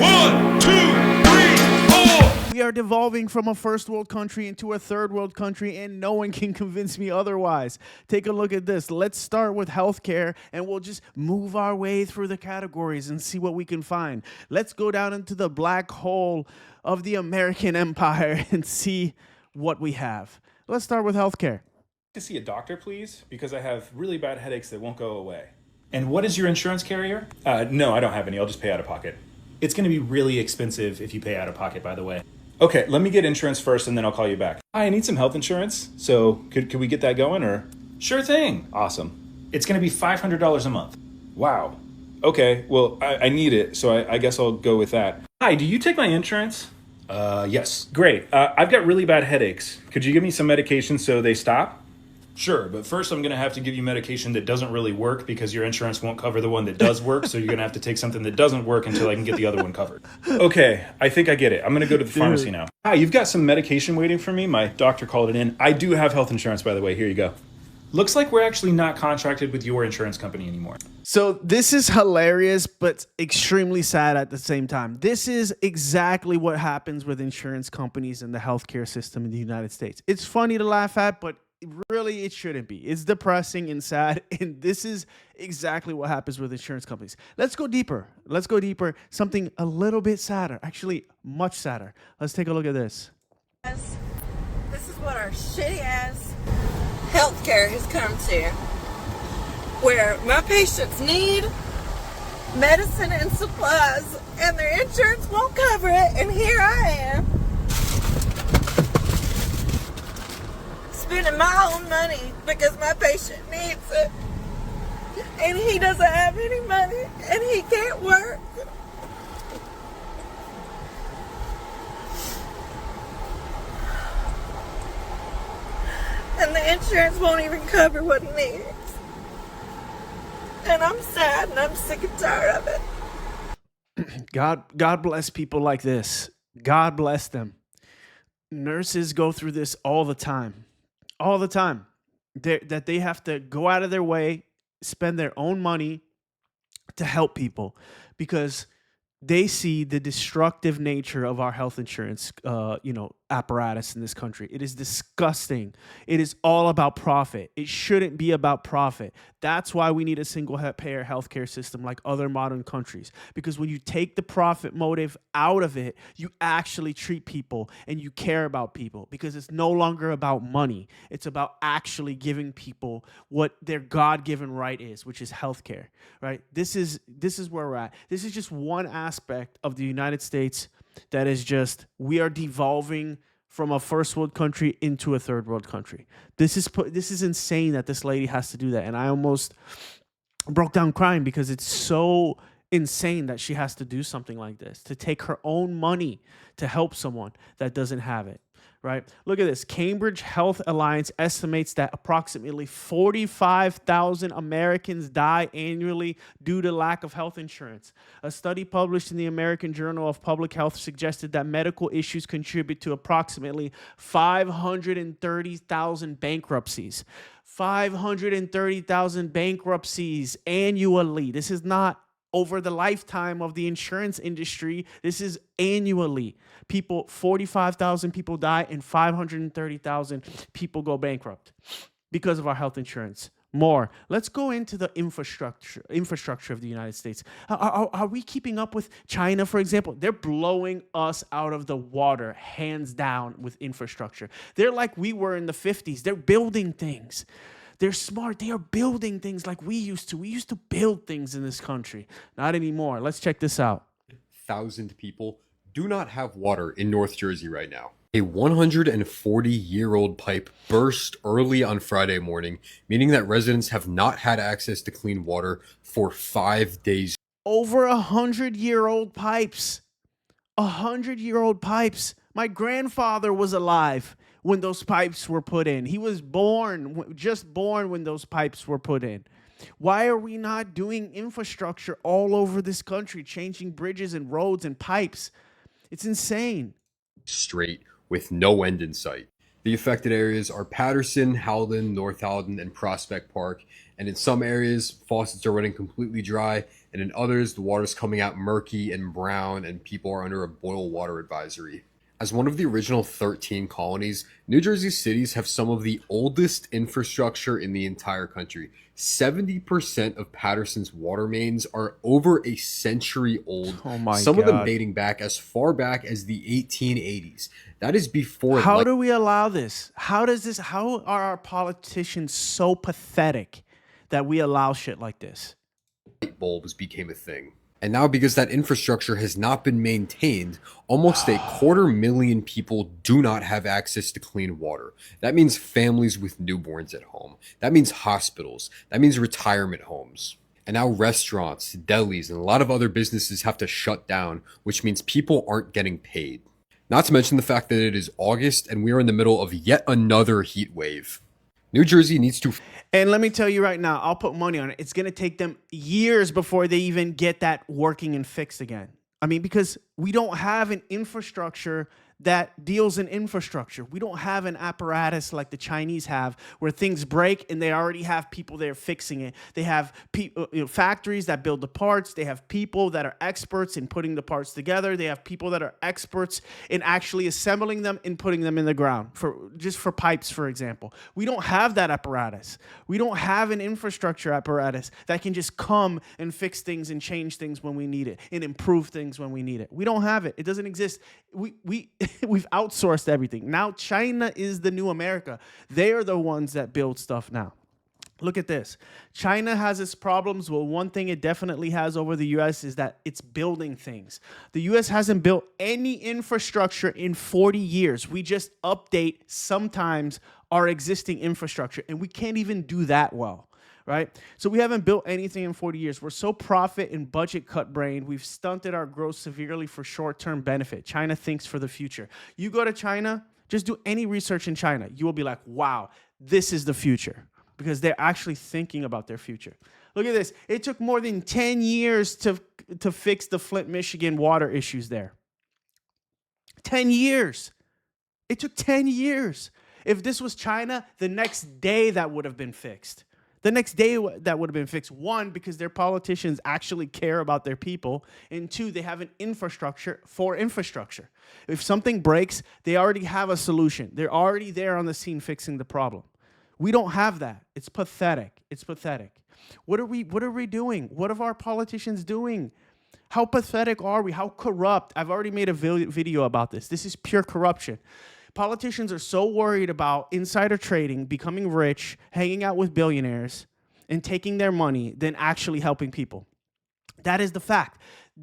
1, 2, 3, 4. We are devolving from a first world country into a third world country, and no one can convince me otherwise. Take a look at this. Let's start with healthcare, and we'll just move our way through the categories and see what we can find. Let's go down into the black hole of the American empire and see what we have. Let's start with healthcare. To see a doctor, please, because I have really bad headaches that won't go away. And what is your insurance carrier? No, I don't have any. I'll just pay out of pocket. It's going to be really expensive if you pay out of pocket, by the way. Okay, let me get insurance first and then I'll call you back. Hi, I need some health insurance. So could we get that going or? Sure thing. Awesome. It's going to be $500 a month. Wow. Okay, well, I need it, so I guess I'll go with that. Hi, do you take my insurance? Yes. Great. I've got really bad headaches. Could you give me some medication so they stop? Sure, but first I'm going to have to give you medication that doesn't really work because your insurance won't cover the one that does work, so you're going to have to take something that doesn't work until I can get the other one covered. Okay, I think I get it. I'm going to go to the pharmacy now. Hi, you've got some medication waiting for me. My doctor called it in. I do have health insurance, by the way. Here you go. Looks like we're actually not contracted with your insurance company anymore. So this is hilarious, but extremely sad at the same time. This is exactly what happens with insurance companies and the healthcare system in the United States. It's funny to laugh at, but really it shouldn't be. It's depressing and sad, and this is exactly what happens with insurance companies. Let's go deeper. Something a little bit sadder, actually much sadder. Let's take a look at this. This is what our shitty ass healthcare has come to, where my patients need medicine and supplies and their insurance won't cover it, and here I am spending my own money because my patient needs it, and he doesn't have any money and he can't work. And the insurance won't even cover what he needs. And I'm sad and I'm sick and tired of it. God bless people like this. God bless them. Nurses go through this all the time. That they have to go out of their way, spend their own money to help people because they see the destructive nature of our health insurance, apparatus in this country. It is disgusting. It is all about profit. It shouldn't be about profit. That's why we need a single-payer healthcare system like other modern countries. Because when you take the profit motive out of it, you actually treat people and you care about people. Because it's no longer about money. It's about actually giving people what their God-given right is, which is healthcare. Right? This is where we're at. This is just one aspect of the United States that is just, we are devolving from a first world country into a third world country. This is insane that this lady has to do that. And I almost broke down crying because it's so insane that she has to do something like this, to take her own money to help someone that doesn't have it. Right? Look at this. Cambridge Health Alliance estimates that approximately 45,000 Americans die annually due to lack of health insurance. A study published in the American Journal of Public Health suggested that medical issues contribute to approximately 530,000 bankruptcies. 530,000 bankruptcies annually. This is not over the lifetime of the insurance industry. This is annually. 45,000 people die and 530,000 people go bankrupt because of our health insurance. More. Let's go into the infrastructure of the United States. Are we keeping up with China, for example? They're blowing us out of the water, hands down, with infrastructure. They're like we were in the 50s. They're building things. They're smart. They are building things like we used to. We used to build things in this country. Not anymore. Let's check this out. 1,000 people do not have water in North Jersey right now. A 140-year-old pipe burst early on Friday morning, meaning that residents have not had access to clean water for 5 days. Over 100-year-old pipes. 100-year-old pipes. My grandfather was alive when those pipes were put in. He was just born when those pipes were put in. Why are we not doing infrastructure all over this country, changing bridges and roads and pipes? It's insane. Straight with no end in sight. The affected areas are Patterson, Howden, North Howden, and Prospect Park. And in some areas, faucets are running completely dry. And in others, the water's coming out murky and brown, and people are under a boil water advisory. As one of the original 13 colonies, New Jersey cities have some of the oldest infrastructure in the entire country. 70% of Paterson's water mains are over a century old, Oh my some of them God. dating back as far back as the 1880s. That is before How do we allow this? How are our politicians so pathetic that we allow shit like this? light bulbs became a thing. And now, because that infrastructure has not been maintained, almost 250,000 people do not have access to clean water. That means families with newborns at home. That means hospitals. That means retirement homes. And now restaurants, delis, and a lot of other businesses have to shut down, which means people aren't getting paid. Not to mention the fact that it is August and we are in the middle of yet another heat wave. New Jersey needs to... And let me tell you right now, I'll put money on it. It's going to take them years before they even get that working and fixed again. I mean, because we don't have an infrastructure that deals in infrastructure. We don't have an apparatus like the Chinese have where things break and they already have people there fixing it. They have factories that build the parts. They have people that are experts in putting the parts together. They have people that are experts in actually assembling them and putting them in the ground, for pipes, for example. We don't have that apparatus. We don't have an infrastructure apparatus that can just come and fix things and change things when we need it and improve things when we need it. We don't have it. It doesn't exist. We've outsourced everything. Now China is the new America. They are the ones that build stuff now. Look at this. China has its problems. Well, one thing it definitely has over the U.S. is that it's building things. The U.S. hasn't built any infrastructure in 40 years. We just update sometimes our existing infrastructure, and we can't even do that well. Right? So we haven't built anything in 40 years. We're so profit and budget cut brained. We've stunted our growth severely for short-term benefit. China thinks for the future. You go to China, just do any research in China. You will be like, wow, this is the future, because they're actually thinking about their future. Look at this. It took more than 10 years to fix the Flint, Michigan water issues there. 10 years. It took 10 years. If this was China, the next day that would have been fixed. The next day that would have been fixed. One, because their politicians actually care about their people. And two, they have an infrastructure for infrastructure. If something breaks, they already have a solution. They're already there on the scene fixing the problem. We don't have that. It's pathetic. It's pathetic. What are we doing? What are our politicians doing? How pathetic are we? How corrupt? I've already made a video about this. This is pure corruption. Politicians are so worried about insider trading, becoming rich, hanging out with billionaires, and taking their money than actually helping people. That is the fact.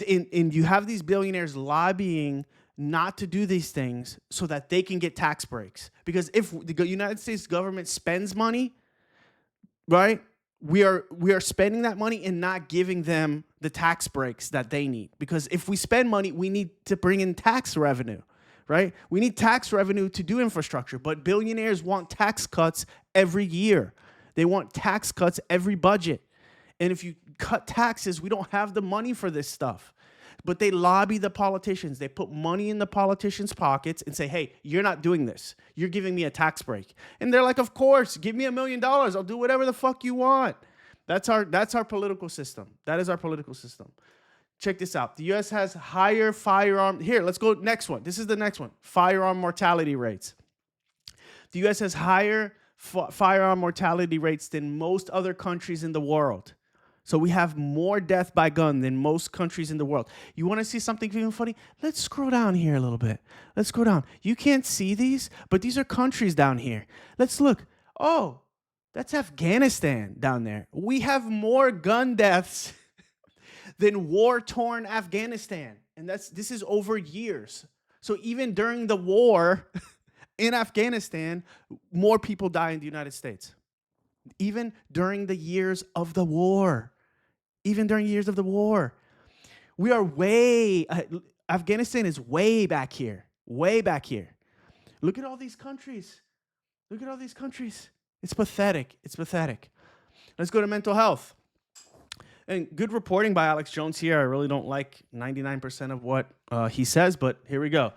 And you have these billionaires lobbying not to do these things so that they can get tax breaks. Because if the United States government spends money, right, we are spending that money and not giving them the tax breaks that they need. Because if we spend money, we need to bring in tax revenue. Right? We need tax revenue to do infrastructure, but billionaires want tax cuts every year. They want tax cuts every budget. And if you cut taxes, we don't have the money for this stuff. But they lobby the politicians. They put money in the politicians' pockets and say, hey, you're not doing this. You're giving me a tax break. And they're like, of course, give me $1 million. I'll do whatever the fuck you want. That's our political system. That is our political system. Check this out. The U.S. has higher firearm. Here, let's go next one. This is the next one. Firearm mortality rates. The U.S. has higher firearm mortality rates than most other countries in the world. So we have more death by gun than most countries in the world. You want to see something even funny? Let's scroll down here a little bit. Let's go down. You can't see these, but these are countries down here. Let's look. Oh, that's Afghanistan down there. We have more gun deaths than war-torn Afghanistan. And this is over years. So even during the war in Afghanistan, more people die in the United States. Even during the years of the war. Even during years of the war. We are Afghanistan is way back here. Way back here. Look at all these countries. Look at all these countries. It's pathetic. It's pathetic. Let's go to mental health. And good reporting by Alex Jones here. I really don't like 99% of what he says, but here we go.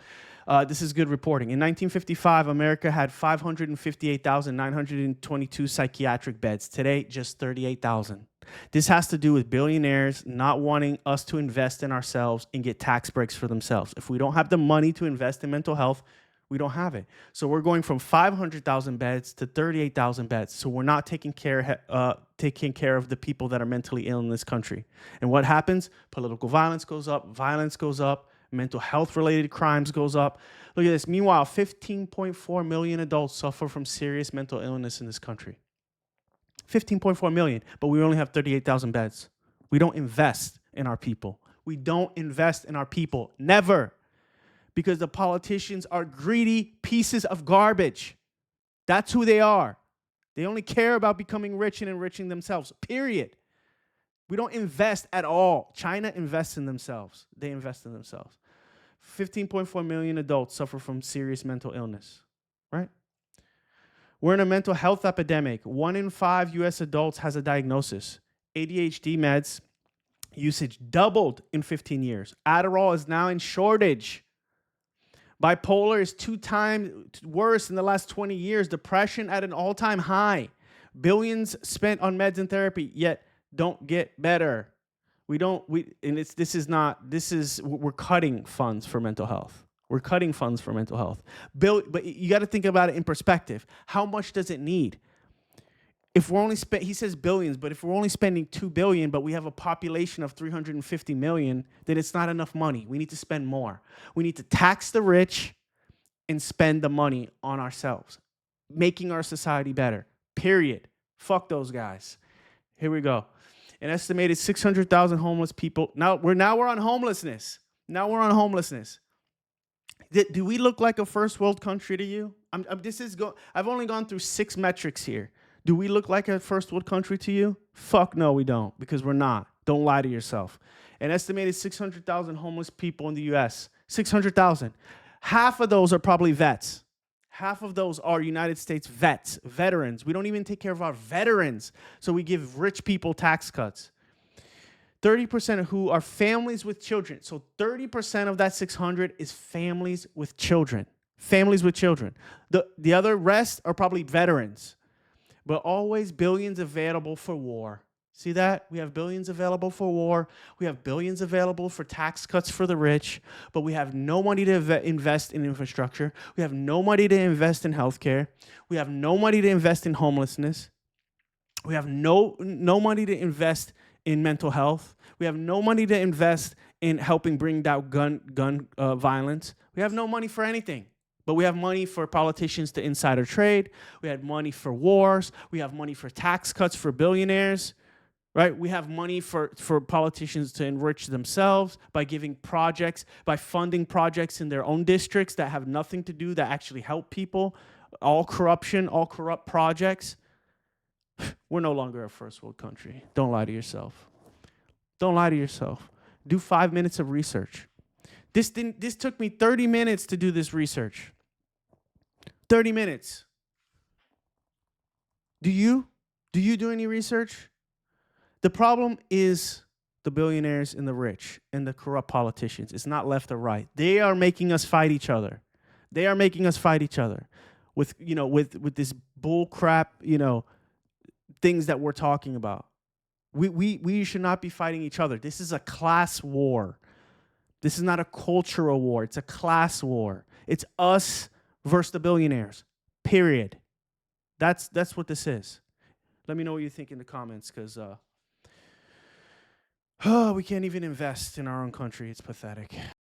This is good reporting. In 1955, America had 558,922 psychiatric beds. Today, just 38,000. This has to do with billionaires not wanting us to invest in ourselves and get tax breaks for themselves. If we don't have the money to invest in mental health, we don't have it. So we're going from 500,000 beds to 38,000 beds. So we're not taking care of the people that are mentally ill in this country. And what happens? Political violence goes up, mental health related crimes goes up. Look at this. Meanwhile, 15.4 million adults suffer from serious mental illness in this country. 15.4 million, but we only have 38,000 beds. We don't invest in our people. We don't invest in our people. Never. Because the politicians are greedy pieces of garbage. That's who they are. They only care about becoming rich and enriching themselves, period. We don't invest at all. China invests in themselves. They invest in themselves. 15.4 million adults suffer from serious mental illness, right? We're in a mental health epidemic. 1 in 5 U.S. adults has a diagnosis. ADHD meds usage doubled in 15 years. Adderall is now in shortage. Bipolar is 2 times worse in the last 20 years. Depression at an all-time high. Billions spent on meds and therapy, yet don't get better. We're cutting funds for mental health. We're cutting funds for mental health. But you got to think about it in perspective. How much does it need? If we're only he says billions, but if we're only spending $2 billion, but we have a population of 350 million, then it's not enough money. We need to spend more. We need to tax the rich and spend the money on ourselves, making our society better. Period. Fuck those guys. Here we go. An estimated 600,000 homeless people. Now we're on homelessness. Do we look like a first world country to you? I've only gone through 6 metrics here. Do we look like a first world country to you? Fuck no, we don't, because we're not. Don't lie to yourself. An estimated 600,000 homeless people in the U.S. 600,000. Half of those are probably vets. Half of those are United States veterans. We don't even take care of our veterans, so we give rich people tax cuts. 30% of who are families with children. So 30% of that 600 is families with children. Families with children. The other rest are probably veterans. But always billions available for war. See that? We have billions available for war. We have billions available for tax cuts for the rich. But we have no money to invest in infrastructure. We have no money to invest in healthcare. We have no money to invest in homelessness. We have no money to invest in mental health. We have no money to invest in helping bring down gun violence. We have no money for anything. But we have money for politicians to insider trade. We have money for wars. We have money for tax cuts for billionaires, right? We have money for politicians to enrich themselves by giving projects, by funding projects in their own districts that have nothing to do, that actually help people. All corruption, all corrupt projects. We're no longer a first world country. Don't lie to yourself. Don't lie to yourself. Do 5 minutes of research. This took me 30 minutes to do this research. 30 minutes. Do you do any research? The problem is the billionaires and the rich and the corrupt politicians. It's not left or right. They are making us fight each other. They are making us fight each other with this bull crap, things that we're talking about. We should not be fighting each other. This is a class war. This is not a cultural war. It's a class war. It's us versus the billionaires. Period. That's what this is. Let me know what you think in the comments, because we can't even invest in our own country. It's pathetic.